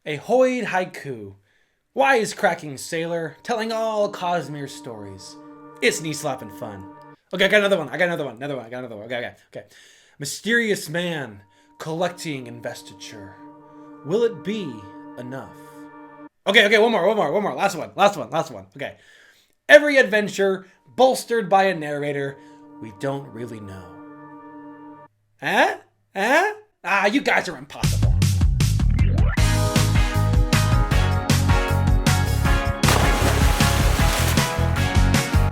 A Hoid haiku. Wise cracking sailor, telling all Cosmere stories. It's knee-slapping fun. Okay, I got another one. Okay. Mysterious man, collecting investiture. Will it be enough? Okay, one more. Last one. Okay. Every adventure, bolstered by a narrator, we don't really know. Huh? You guys are impossible.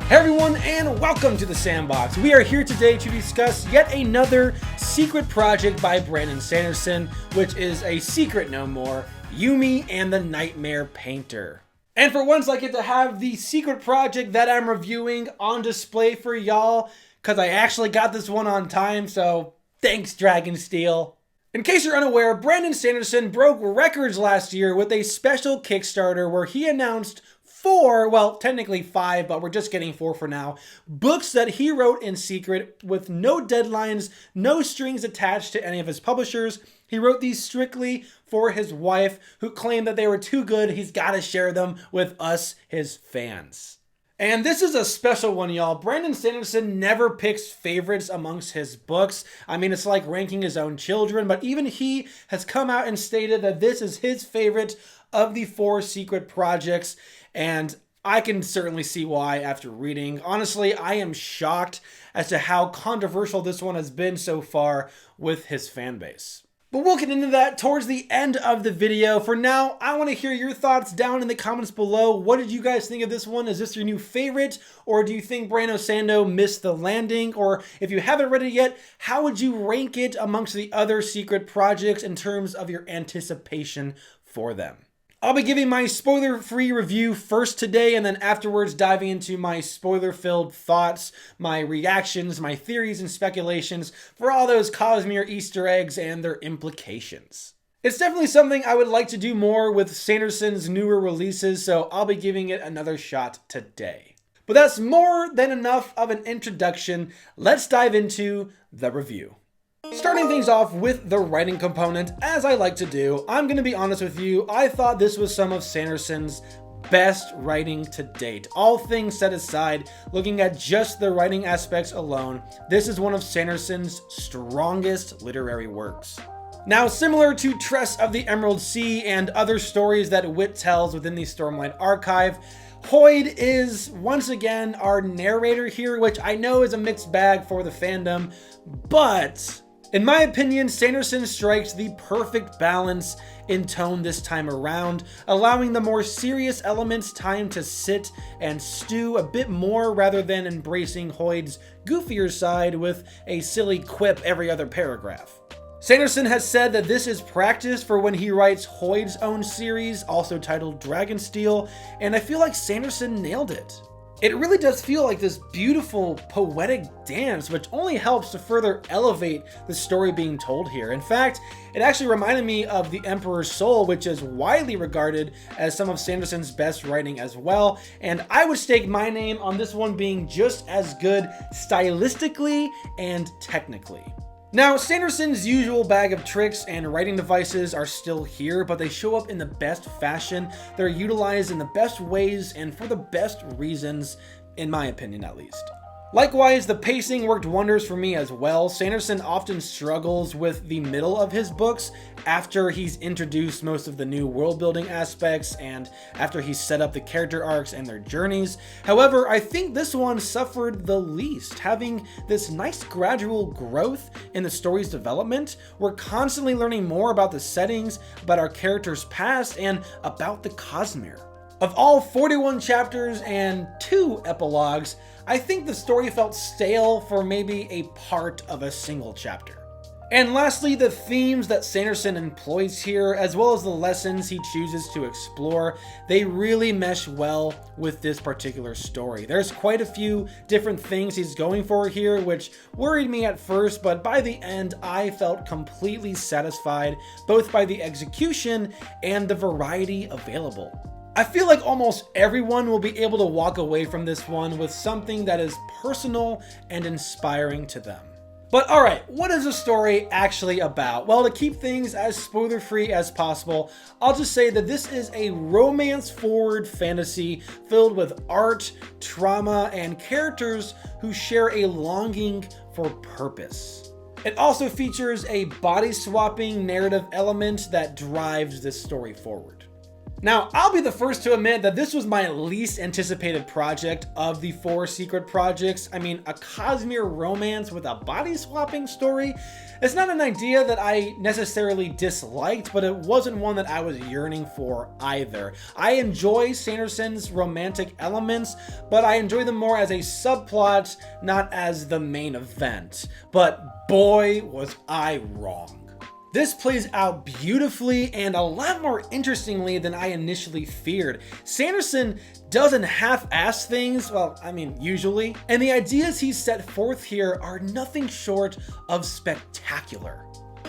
Hey everyone, and welcome to the Sandbox. We are here today to discuss yet another secret project by Brandon Sanderson, which is a secret no more, Yumi and the Nightmare Painter. And for once I get to have the secret project that I'm reviewing on display for y'all, because I actually got this one on time, so thanks Dragonsteel. In case you're unaware, Brandon Sanderson broke records last year with a special Kickstarter where he announced 4, well, technically 5, but we're just getting 4 for now, books that he wrote in secret with no deadlines, no strings attached to any of his publishers. He wrote these strictly for his wife, who claimed that they were too good. He's got to share them with us, his fans. And this is a special one, y'all. Brandon Sanderson never picks favorites amongst his books. I mean, it's like ranking his own children, but even he has come out and stated that this is his favorite of the 4 secret projects. And I can certainly see why after reading. Honestly, I am shocked as to how controversial this one has been so far with his fan base. But we'll get into that towards the end of the video. For now, I want to hear your thoughts down in the comments below. What did you guys think of this one? Is this your new favorite? Or do you think Brando Sando missed the landing? Or if you haven't read it yet, how would you rank it amongst the other secret projects in terms of your anticipation for them? I'll be giving my spoiler-free review first today, and then afterwards diving into my spoiler-filled thoughts, my reactions, my theories and speculations for all those Cosmere Easter eggs and their implications. It's definitely something I would like to do more with Sanderson's newer releases, so I'll be giving it another shot today. But that's more than enough of an introduction. Let's dive into the review. Starting things off with the writing component, as I like to do, I'm going to be honest with you, I thought this was some of Sanderson's best writing to date. All things set aside, looking at just the writing aspects alone, this is one of Sanderson's strongest literary works. Now, similar to Tress of the Emerald Sea and other stories that Wit tells within the Stormlight Archive, Hoid is once again our narrator here, which I know is a mixed bag for the fandom, but in my opinion, Sanderson strikes the perfect balance in tone this time around, allowing the more serious elements time to sit and stew a bit more rather than embracing Hoid's goofier side with a silly quip every other paragraph. Sanderson has said that this is practice for when he writes Hoid's own series, also titled Dragonsteel, and I feel like Sanderson nailed it. It really does feel like this beautiful, poetic dance, which only helps to further elevate the story being told here. In fact, it actually reminded me of The Emperor's Soul, which is widely regarded as some of Sanderson's best writing as well, and I would stake my name on this one being just as good stylistically and technically. Now, Sanderson's usual bag of tricks and writing devices are still here, but they show up in the best fashion. They're utilized in the best ways and for the best reasons, in my opinion at least. Likewise, the pacing worked wonders for me as well. Sanderson often struggles with the middle of his books after he's introduced most of the new world building aspects and after he's set up the character arcs and their journeys. However, I think this one suffered the least, having this nice gradual growth in the story's development. We're constantly learning more about the settings, about our characters' past, and about the Cosmere. Of all 41 chapters and 2 epilogues, I think the story felt stale for maybe a part of a single chapter. And lastly, the themes that Sanderson employs here, as well as the lessons he chooses to explore, they really mesh well with this particular story. There's quite a few different things he's going for here, which worried me at first, but by the end, I felt completely satisfied, both by the execution and the variety available. I feel like almost everyone will be able to walk away from this one with something that is personal and inspiring to them. But alright, what is the story actually about? Well, to keep things as spoiler-free as possible, I'll just say that this is a romance-forward fantasy filled with art, trauma, and characters who share a longing for purpose. It also features a body-swapping narrative element that drives this story forward. Now, I'll be the first to admit that this was my least anticipated project of the 4 secret projects. I mean, a Cosmere romance with a body-swapping story? It's not an idea that I necessarily disliked, but it wasn't one that I was yearning for either. I enjoy Sanderson's romantic elements, but I enjoy them more as a subplot, not as the main event. But boy, was I wrong. This plays out beautifully and a lot more interestingly than I initially feared. Sanderson doesn't half-ass things, well, I mean, usually, and the ideas he set forth here are nothing short of spectacular.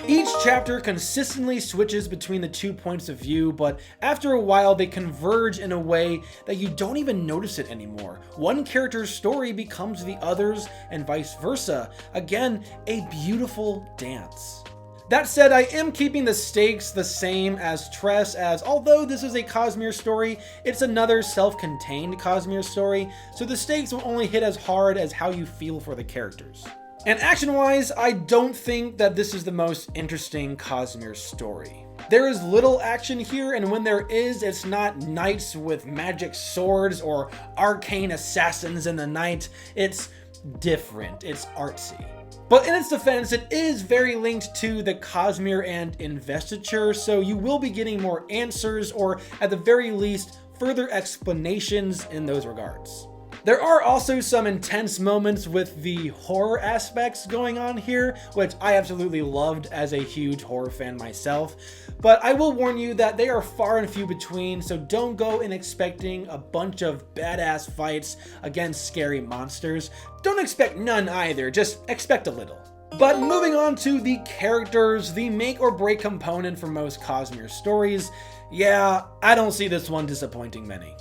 Each chapter consistently switches between the 2 points of view, but after a while they converge in a way that you don't even notice it anymore. One character's story becomes the other's and vice versa. Again, a beautiful dance. That said, I am keeping the stakes the same as Tress, as although this is a Cosmere story, it's another self-contained Cosmere story, so the stakes will only hit as hard as how you feel for the characters. And action-wise, I don't think that this is the most interesting Cosmere story. There is little action here, and when there is, it's not knights with magic swords or arcane assassins in the night. It's different, it's artsy. But in its defense, it is very linked to the Cosmere and investiture, so you will be getting more answers, or at the very least, further explanations in those regards. There are also some intense moments with the horror aspects going on here, which I absolutely loved as a huge horror fan myself. But I will warn you that they are far and few between, so don't go in expecting a bunch of badass fights against scary monsters. Don't expect none either, just expect a little. But moving on to the characters, the make or break component for most Cosmere stories, yeah, I don't see this one disappointing many.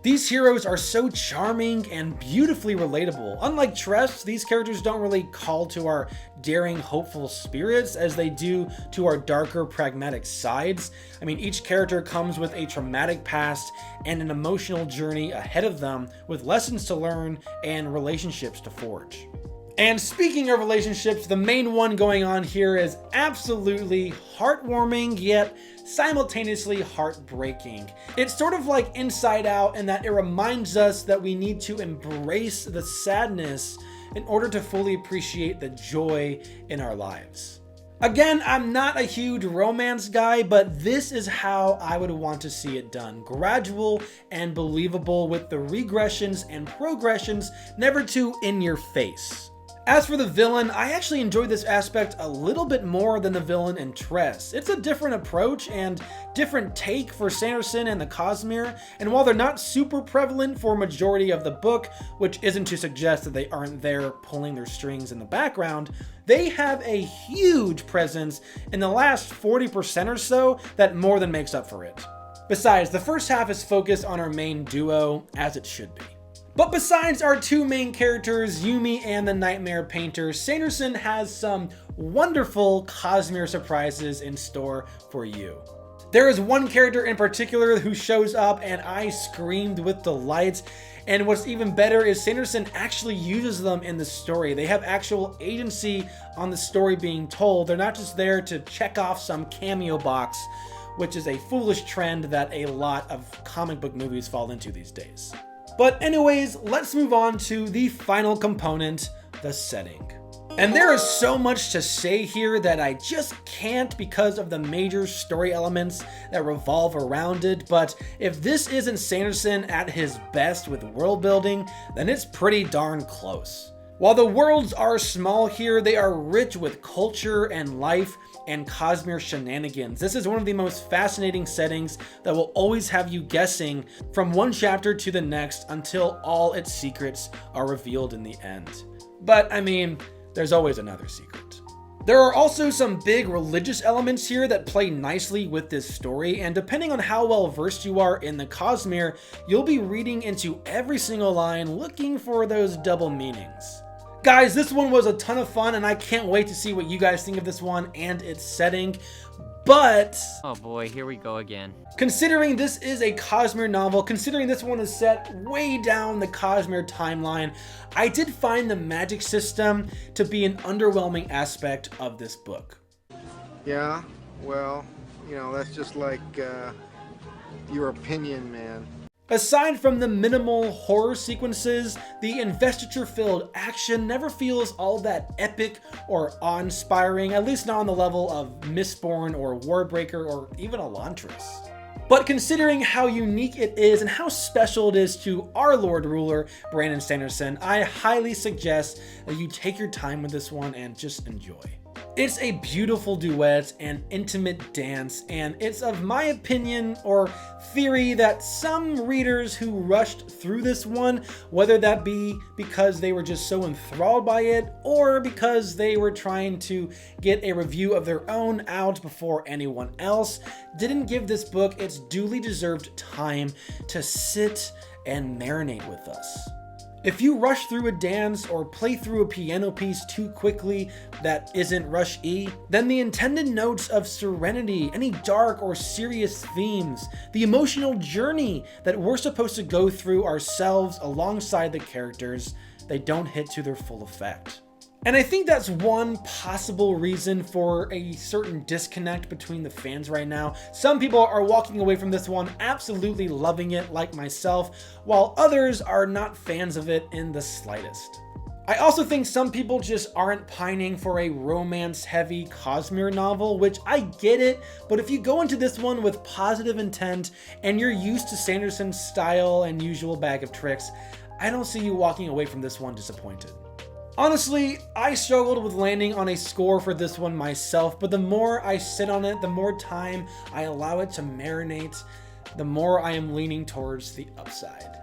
These heroes are so charming and beautifully relatable. Unlike Tress, these characters don't really call to our daring, hopeful spirits as they do to our darker, pragmatic sides. I mean, each character comes with a traumatic past and an emotional journey ahead of them with lessons to learn and relationships to forge. And speaking of relationships, the main one going on here is absolutely heartwarming, yet simultaneously heartbreaking. It's sort of like Inside Out in that it reminds us that we need to embrace the sadness in order to fully appreciate the joy in our lives. Again, I'm not a huge romance guy, but this is how I would want to see it done. Gradual and believable with the regressions and progressions never too in your face. As for the villain, I actually enjoyed this aspect a little bit more than the villain in Tress. It's a different approach and different take for Sanderson and the Cosmere, and while they're not super prevalent for a majority of the book, which isn't to suggest that they aren't there pulling their strings in the background, they have a huge presence in the last 40% or so that more than makes up for it. Besides, the first half is focused on our main duo, as it should be. But besides our 2 main characters, Yumi and the Nightmare Painter, Sanderson has some wonderful Cosmere surprises in store for you. There is one character in particular who shows up and I screamed with delight, and what's even better is Sanderson actually uses them in the story. They have actual agency on the story being told. They're not just there to check off some cameo box, which is a foolish trend that a lot of comic book movies fall into these days. But anyways, let's move on to the final component, the setting. And there is so much to say here that I just can't because of the major story elements that revolve around it, but if this isn't Sanderson at his best with world building, then it's pretty darn close. While the worlds are small here, they are rich with culture and life and Cosmere shenanigans. This is one of the most fascinating settings that will always have you guessing from one chapter to the next until all its secrets are revealed in the end. But I mean, there's always another secret. There are also some big religious elements here that play nicely with this story, and depending on how well versed you are in the Cosmere, you'll be reading into every single line looking for those double meanings. Guys, this one was a ton of fun, and I can't wait to see what you guys think of this one and its setting. But oh boy, here we go again. Considering this is a Cosmere novel, considering this one is set way down the Cosmere timeline, I did find the magic system to be an underwhelming aspect of this book. Yeah, well, you know, that's just like your opinion, man. Aside from the minimal horror sequences, the investiture-filled action never feels all that epic or awe-inspiring, at least not on the level of Mistborn or Warbreaker or even Elantris. But considering how unique it is and how special it is to our Lord Ruler, Brandon Sanderson, I highly suggest that you take your time with this one and just enjoy. It's a beautiful duet and intimate dance, and it's of my opinion or theory that some readers who rushed through this one, whether that be because they were just so enthralled by it or because they were trying to get a review of their own out before anyone else, didn't give this book its duly deserved time to sit and marinate with us. If you rush through a dance or play through a piano piece too quickly that isn't rush-y, then the intended notes of serenity, any dark or serious themes, the emotional journey that we're supposed to go through ourselves alongside the characters, they don't hit to their full effect. And I think that's one possible reason for a certain disconnect between the fans right now. Some people are walking away from this one absolutely loving it like myself, while others are not fans of it in the slightest. I also think some people just aren't pining for a romance-heavy Cosmere novel, which I get it, but if you go into this one with positive intent and you're used to Sanderson's style and usual bag of tricks, I don't see you walking away from this one disappointed. Honestly, I struggled with landing on a score for this one myself, but the more I sit on it, the more time I allow it to marinate, the more I am leaning towards the upside.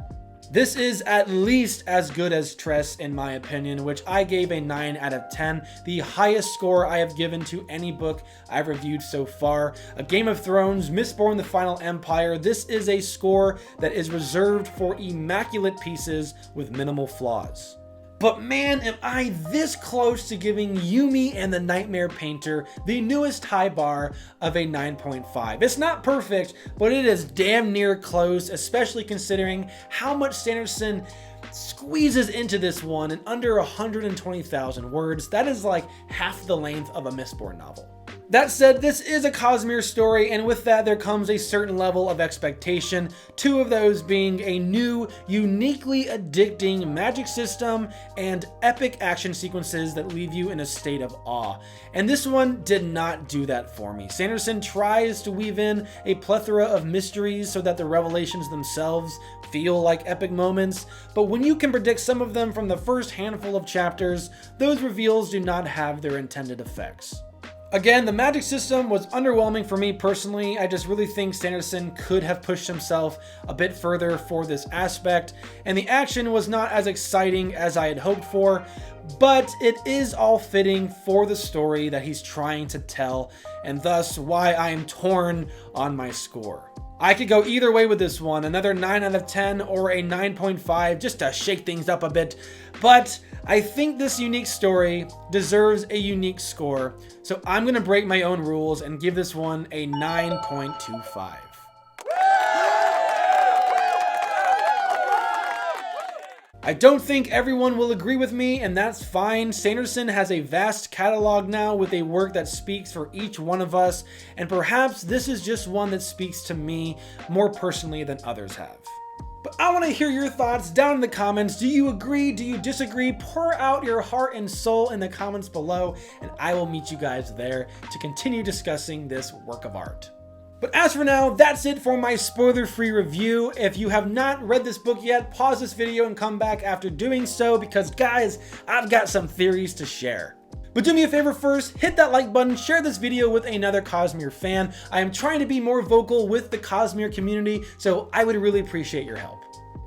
This is at least as good as Tress in my opinion, which I gave a 9 out of 10, the highest score I have given to any book I've reviewed so far. A Game of Thrones, Mistborn: The Final Empire, this is a score that is reserved for immaculate pieces with minimal flaws. But man, am I this close to giving Yumi and the Nightmare Painter the newest high bar of a 9.5. It's not perfect, but it is damn near close, especially considering how much Sanderson squeezes into this one in under 120,000 words. That is like half the length of a Mistborn novel. That said, this is a Cosmere story, and with that there comes a certain level of expectation, two of those being a new, uniquely addicting magic system and epic action sequences that leave you in a state of awe. And this one did not do that for me. Sanderson tries to weave in a plethora of mysteries so that the revelations themselves feel like epic moments, but when you can predict some of them from the first handful of chapters, those reveals do not have their intended effects. Again, the magic system was underwhelming for me personally. I just really think Sanderson could have pushed himself a bit further for this aspect, and the action was not as exciting as I had hoped for, but it is all fitting for the story that he's trying to tell, and thus why I am torn on my score. I could go either way with this one, another 9 out of 10 or a 9.5 just to shake things up a bit, but I think this unique story deserves a unique score, so I'm going to break my own rules and give this one a 9.25. I don't think everyone will agree with me, and that's fine. Sanderson has a vast catalog now with a work that speaks for each one of us, and perhaps this is just one that speaks to me more personally than others have. But I want to hear your thoughts down in the comments. Do you agree? Do you disagree? Pour out your heart and soul in the comments below, and I will meet you guys there to continue discussing this work of art. But as for now, that's it for my spoiler-free review. If you have not read this book yet, pause this video and come back after doing so, because guys, I've got some theories to share. But do me a favor first, hit that like button, share this video with another Cosmere fan. I am trying to be more vocal with the Cosmere community, so I would really appreciate your help.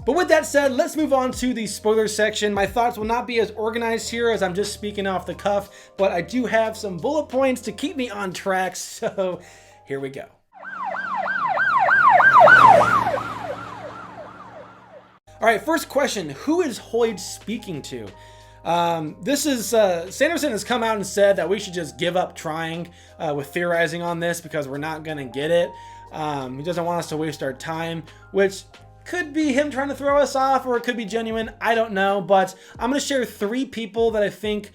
But with that said, let's move on to the spoiler section. My thoughts will not be as organized here as I'm just speaking off the cuff, but I do have some bullet points to keep me on track, so here we go. All right, first question, who is Hoid speaking to? This is Sanderson has come out and said that we should just give up trying with theorizing on this because we're not gonna get it. He doesn't want us to waste our time, which could be him trying to throw us off, or it could be genuine. I don't know, but I'm gonna share 3 people that I think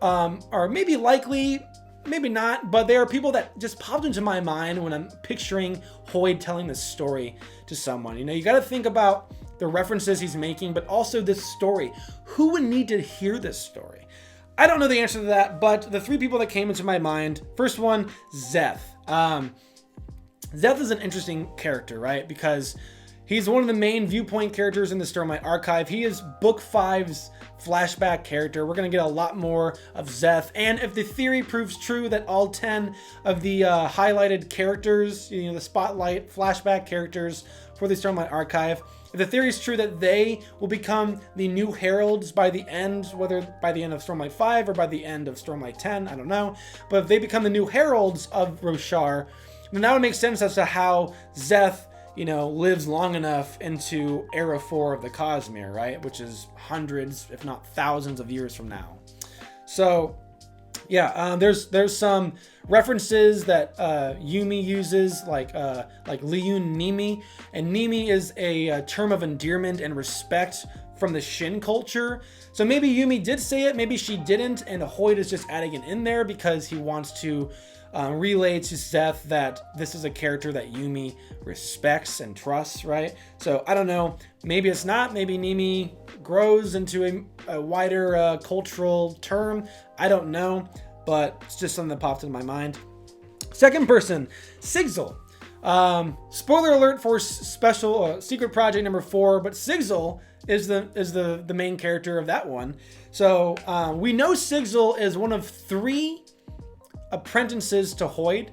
are maybe likely, maybe not, but they are people that just popped into my mind when I'm picturing Hoid telling this story to someone. You know, you got to think about the references he's making, but also this story. Who would need to hear this story? I don't know the answer to that, but the 3 people that came into my mind, first one, Zeth. Zeth is an interesting character, right? Because he's one of the main viewpoint characters in the Stormlight Archive. He is Book 5's flashback character. We're going to get a lot more of Zeth. And if the theory proves true that all 10 of the highlighted characters, you know, the spotlight flashback characters for the Stormlight Archive, if the theory is true that they will become the new heralds by the end, whether by the end of Stormlight 5 or by the end of Stormlight 10, I don't know. But if they become the new heralds of Roshar, then that would make sense as to how Zeth, you know, lives long enough into Era 4 of the Cosmere, right? Which is hundreds, if not thousands of years from now. So, yeah, there's some references that Yumi uses, like Liyun Nimi. And Nimi is a term of endearment and respect from the Shin culture. So maybe Yumi did say it, maybe she didn't, and Hoid is just adding it in there because he wants to relay to Zeth that this is a character that Yumi respects and trusts, right? So I don't know. Maybe it's not. Maybe Nimi grows into a wider cultural term. I don't know, but it's just something that popped into my mind. Second person, Sigzil. Spoiler alert for special secret project number 4, but Sigzil is the main character of that one. So we know Sigzil is one of 3 apprentices to Hoid,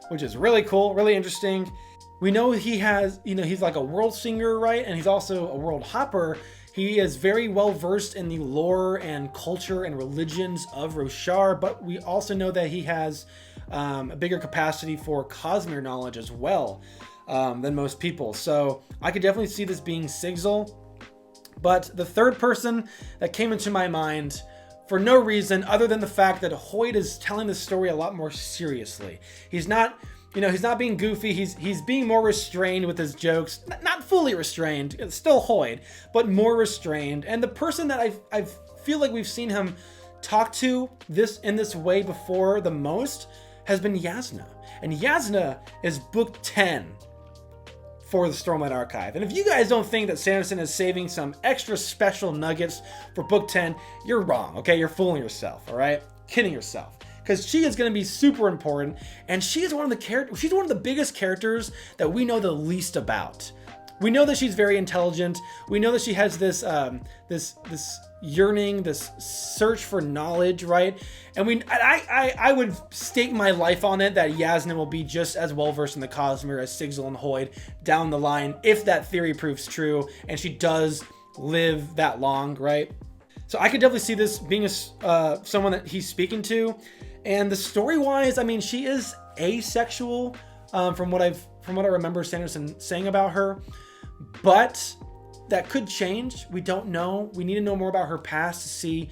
which is really cool, really interesting. We know he has, you know, he's like a world singer, right? And he's also a world hopper. He is very well versed in the lore and culture and religions of Roshar, but we also know that he has a bigger capacity for Cosmere knowledge as well than most people. So I could definitely see this being Sigzil. But the third person that came into my mind, for no reason other than the fact that Hoid is telling the story a lot more seriously. He's not, you know, he's not being goofy. He's being more restrained with his jokes. Not fully restrained. It's still Hoid, but more restrained. And the person that I feel like we've seen him talk to this in this way before the most has been Yasna. And Yasna is book 10 for the Stormlight Archive. And if you guys don't think that Sanderson is saving some extra special nuggets for book 10, you're wrong, okay? You're fooling yourself, all right? Kidding yourself. Because she is going to be super important, and she is one of the characters, she's one of the biggest characters that we know the least about. We know that she's very intelligent. We know that she has this this yearning, this search for knowledge, right? And I would stake my life on it that Yasna will be just as well versed in the Cosmere as Sigzil and Hoid down the line, if that theory proves true and she does live that long, right? So I could definitely see this being someone that he's speaking to. And the story-wise, I mean, she is asexual from what I remember Sanderson saying about her. But that could change. We don't know. We need to know more about her past to see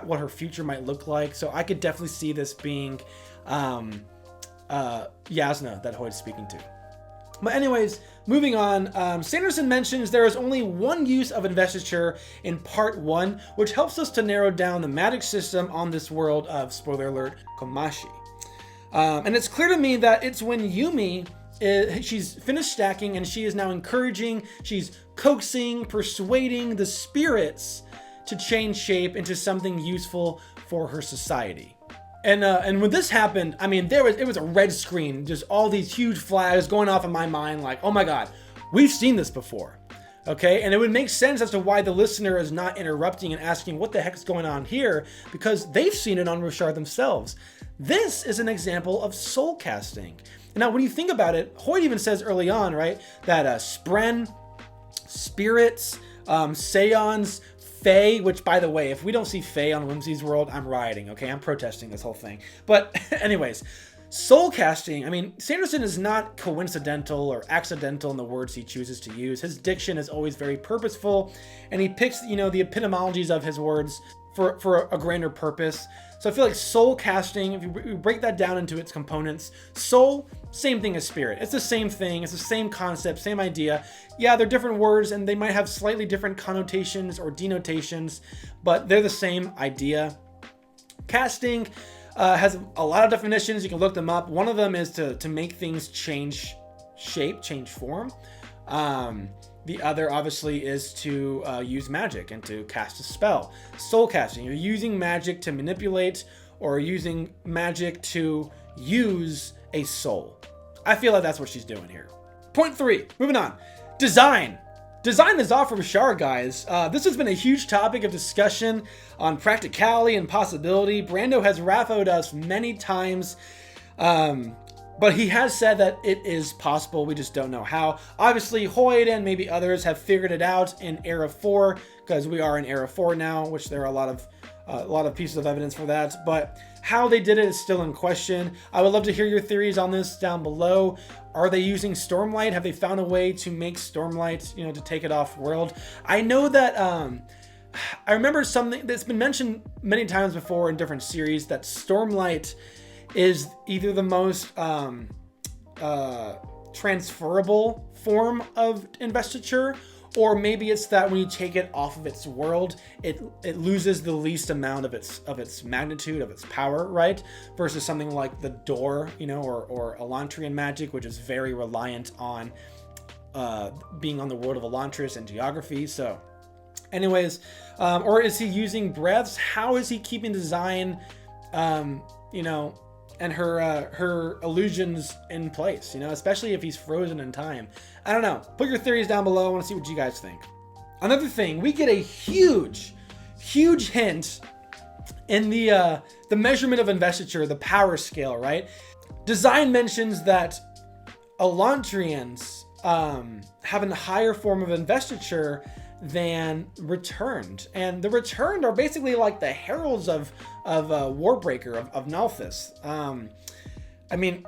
what her future might look like. So I could definitely see this being Yasna that Hoid's speaking to. But anyways, moving on, Sanderson mentions there is only one use of investiture in part 1, which helps us to narrow down the magic system on this world of, spoiler alert, Komashi. And it's clear to me that it's when Yumi, she's finished stacking and she is now encouraging, she's coaxing, persuading the spirits to change shape into something useful for her society. And when this happened, I mean, it was a red screen, just all these huge flags going off in my mind like, oh my God, we've seen this before. Okay, and it would make sense as to why the listener is not interrupting and asking what the heck is going on here, because they've seen it on Roshar themselves. This is an example of soul casting. Now, when you think about it, Hoid even says early on, right, that Spren, spirits, Seons, Fae, which, by the way, if we don't see Fae on Whimsy's World, I'm rioting, okay? I'm protesting this whole thing. But anyways, Soul casting, I mean, Sanderson is not coincidental or accidental in the words he chooses to use. His diction is always very purposeful, and he picks, the etymologies of his words for a grander purpose. So I feel like soul casting, if you break that down into its components, soul, same thing as spirit. It's the same thing. It's the same concept, same idea. Yeah, they're different words and they might have slightly different connotations or denotations, but they're the same idea. Casting has a lot of definitions. You can look them up. One of them is to make things change shape, change form. The other, obviously, is to use magic and to cast a spell. Soul casting, you're using magic to manipulate or using magic to use a soul. I feel like that's what she's doing here. Point 3, moving on. Design. Design is off from Shar, guys. This has been a huge topic of discussion on practicality and possibility. Brando has raffoed us many times. But he has said that it is possible. We just don't know how. Obviously, Hoid and maybe others have figured it out in Era 4, because we are in Era 4 now, which there are a lot of pieces of evidence for that. But how they did it is still in question. I would love to hear your theories on this down below. Are they using Stormlight? Have they found a way to make Stormlight, to take it off world? I know that I remember something that's been mentioned many times before in different series, that Stormlight is either the most transferable form of investiture, or maybe it's that when you take it off of its world, it loses the least amount of its magnitude, of its power, right? Versus something like the door, or Elantrian magic, which is very reliant on being on the world of Elantris and geography. So anyways, or is he using breaths? How is he keeping design, and her illusions in place, especially if he's frozen in time? I don't know. Put your theories down below. I want to see what you guys think. Another thing, we get a huge hint in the measurement of investiture, the power scale, right? Design mentions that Elantrians have a higher form of investiture than returned, and the returned are basically like the heralds of Warbreaker, of Nalthis. I mean,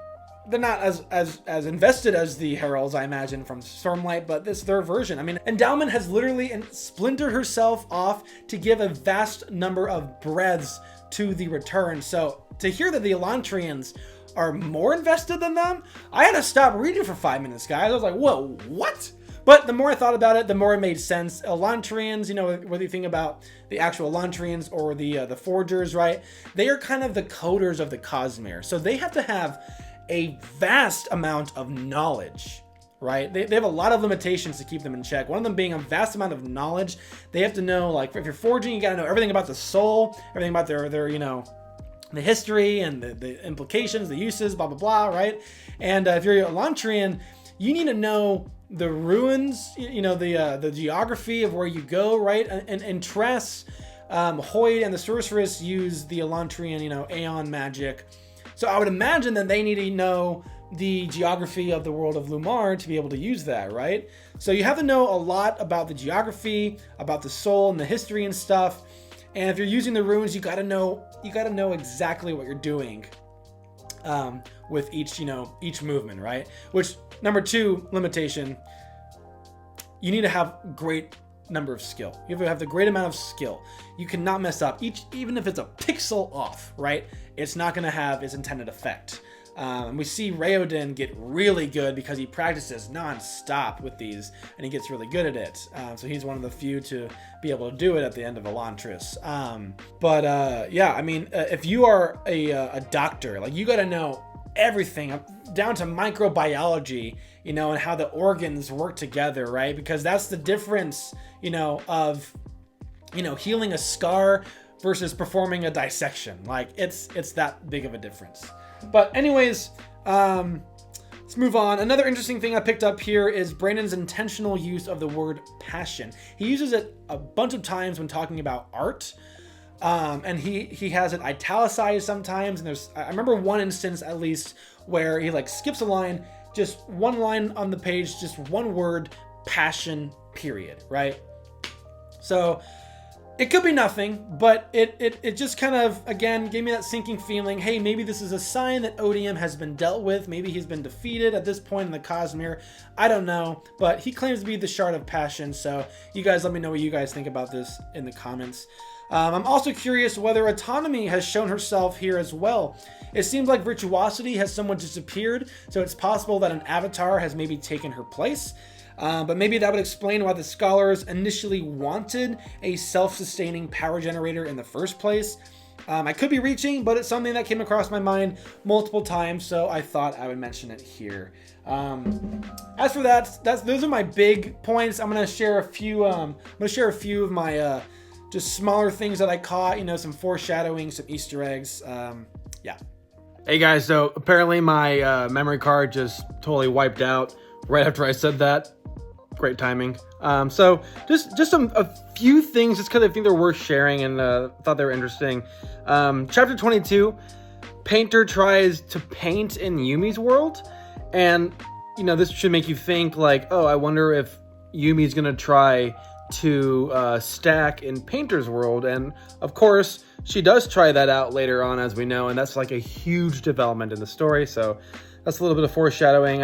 they're not as invested as the heralds, I imagine, from Stormlight, but this is their version. I mean, Endowment has literally splintered herself off to give a vast number of breaths to the return. So to hear that the Elantrians are more invested than them, I had to stop reading for 5 minutes, guys. I was like, whoa, what? But the more I thought about it, the more it made sense. Elantrians, whether you think about the actual Elantrians or the Forgers, right? They are kind of the coders of the Cosmere. So they have to have a vast amount of knowledge, right? They have a lot of limitations to keep them in check. One of them being a vast amount of knowledge. They have to know, like, if you're forging, you got to know everything about the soul, everything about their the history and the implications, the uses, blah, blah, blah, right? And if you're Elantrian, you need to know the ruins, the geography of where you go, right? And Tress, Hoid, and the Sorceress use the Elantrian, Aeon magic. So I would imagine that they need to know the geography of the world of Lumar to be able to use that, right? So you have to know a lot about the geography, about the soul and the history and stuff. And if you're using the runes, you gotta know exactly what you're doing with each movement, right? Which, number 2 limitation, you need to have great number of skill. You have to have the great amount of skill. You cannot mess up, even if it's a pixel off, right? It's not going to have its intended effect. We see Raoden get really good because he practices non-stop with these, and he gets really good at it. So he's one of the few to be able to do it at the end of Elantris. Yeah, I mean, if you are a doctor, like, you got to know everything down to microbiology, and how the organs work together, right? Because that's the difference, of healing a scar versus performing a dissection. Like, it's that big of a difference. But anyways, let's move on. Another interesting thing I picked up here is Brandon's intentional use of the word passion. He uses it a bunch of times when talking about art. And he has it italicized sometimes. And I remember one instance at least where he skips a line, just one line on the page, just one word, passion, period, right? So It could be nothing, but it just kind of, again, gave me that sinking feeling. Hey, maybe this is a sign that ODM has been dealt with. Maybe he's been defeated at this point in the Cosmere. I don't know, but he claims to be the Shard of Passion. So you guys let me know what you guys think about this in the comments. I'm also curious whether Autonomy has shown herself here as well. It seems like Virtuosity has somewhat disappeared, so it's possible that an avatar has maybe taken her place. But maybe that would explain why the scholars initially wanted a self-sustaining power generator in the first place. I could be reaching, but it's something that came across my mind multiple times, so I thought I would mention it here. As for those are my big points. I'm gonna share a few. Of my just smaller things that I caught. Some foreshadowing, some Easter eggs. Yeah. Hey guys, so apparently my memory card just totally wiped out right after I said that. Great timing. So just a few things just because I think they're worth sharing and thought they were interesting. Chapter 22, Painter tries to paint in Yumi's world, and this should make you think like, oh, I wonder if Yumi's gonna try to stack in Painter's world, and of course she does try that out later on, as we know, and that's like a huge development in the story. So that's a little bit of foreshadowing.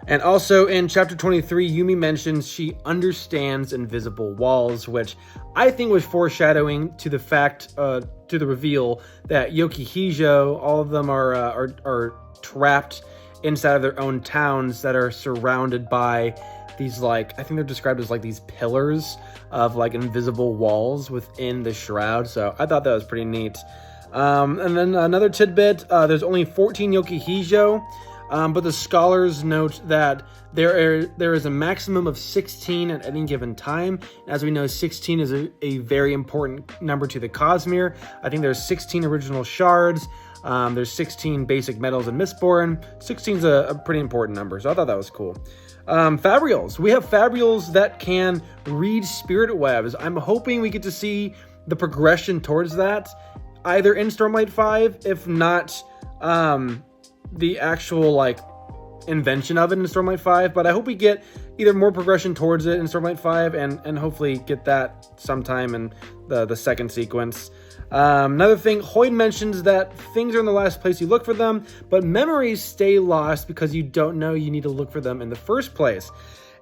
And also in chapter 23, Yumi mentions she understands invisible walls, which I think was foreshadowing to the fact, to the reveal that Yokihijo, all of them are trapped inside of their own towns that are surrounded by these, like, I think they're described as like these pillars of like invisible walls within the shroud. So I thought that was pretty neat. And then another tidbit, there's only 14 Yokihijo. But the scholars note that there is a maximum of 16 at any given time. As we know, 16 is a very important number to the Cosmere. I think there's 16 original shards. There's 16 basic metals in Mistborn. 16 is a pretty important number, so I thought that was cool. Fabrials. We have Fabrials that can read spirit webs. I'm hoping we get to see the progression towards that, either in Stormlight 5, if not the actual like invention of it in Stormlight 5, but I hope we get either more progression towards it in Stormlight 5 and hopefully get that sometime in the second sequence. Another thing, Hoid mentions that things are in the last place you look for them, but memories stay lost because you don't know you need to look for them in the first place.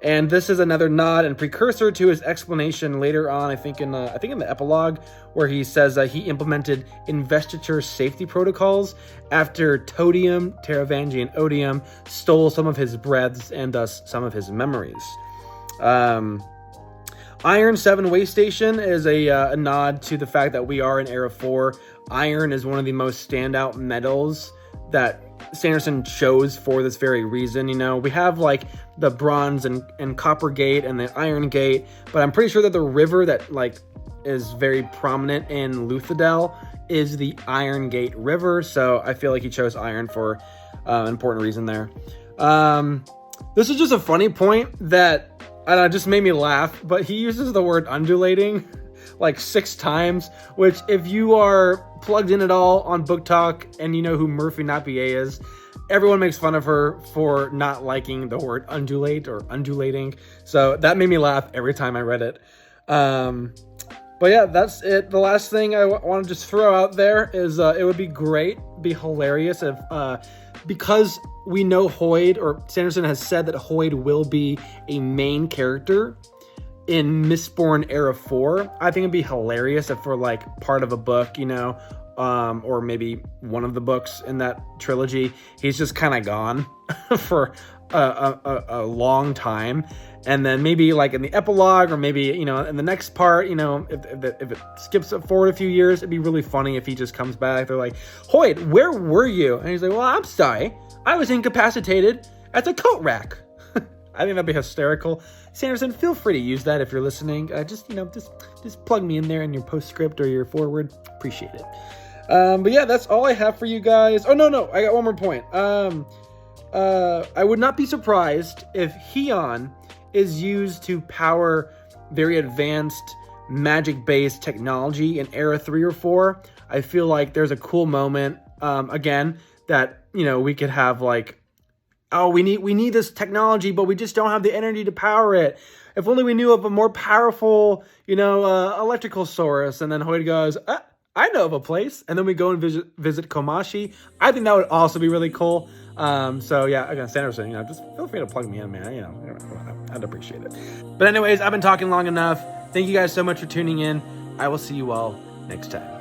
And this is another nod and precursor to his explanation later on, I think in the epilogue, where he says that he implemented investiture safety protocols after Todium, Teravangi, and Odium stole some of his breaths and thus some of his memories. Iron 7 Way Station is a nod to the fact that we are in Era 4. Iron is one of the most standout metals that Sanderson chose for this very reason. We have like the bronze and copper gate and the iron gate, but I'm pretty sure that the river that like is very prominent in Luthadel is the Iron Gate River, so I feel like he chose iron for an important reason there. This is just a funny point that I don't know, just made me laugh, but he uses the word undulating like 6 times, which if you are plugged in at all on Book Talk and you know who Murphy Napier is, everyone makes fun of her for not liking the word undulate or undulating. So that made me laugh every time I read it. But yeah, that's it. The last thing I want to just throw out there is it would be great, be hilarious if, because we know Hoid, or Sanderson has said that Hoid will be a main character in Mistborn Era 4. I think it'd be hilarious if we're like part of a book, or maybe one of the books in that trilogy, he's just kind of gone for a long time. And then maybe like in the epilogue, or maybe, in the next part, if it skips it forward a few years, it'd be really funny if he just comes back. They're like, Hoid, where were you? And he's like, well, I'm sorry. I was incapacitated at the coat rack. I think that'd be hysterical. Sanderson, feel free to use that if you're listening. Just plug me in there in your postscript or your forward. Appreciate it. But yeah, that's all I have for you guys. Oh, no, I got one more point. I would not be surprised if Heion is used to power very advanced magic-based technology in Era 3 or 4. I feel like there's a cool moment, again, that, we could have, like, oh, we need this technology, but we just don't have the energy to power it. If only we knew of a more powerful, electrical source. And then Hoid goes, I know of a place. And then we go and visit Komashi. I think that would also be really cool. So yeah, again, Sanderson, just feel free to plug me in, man. I'd appreciate it. But anyways, I've been talking long enough. Thank you guys so much for tuning in. I will see you all next time.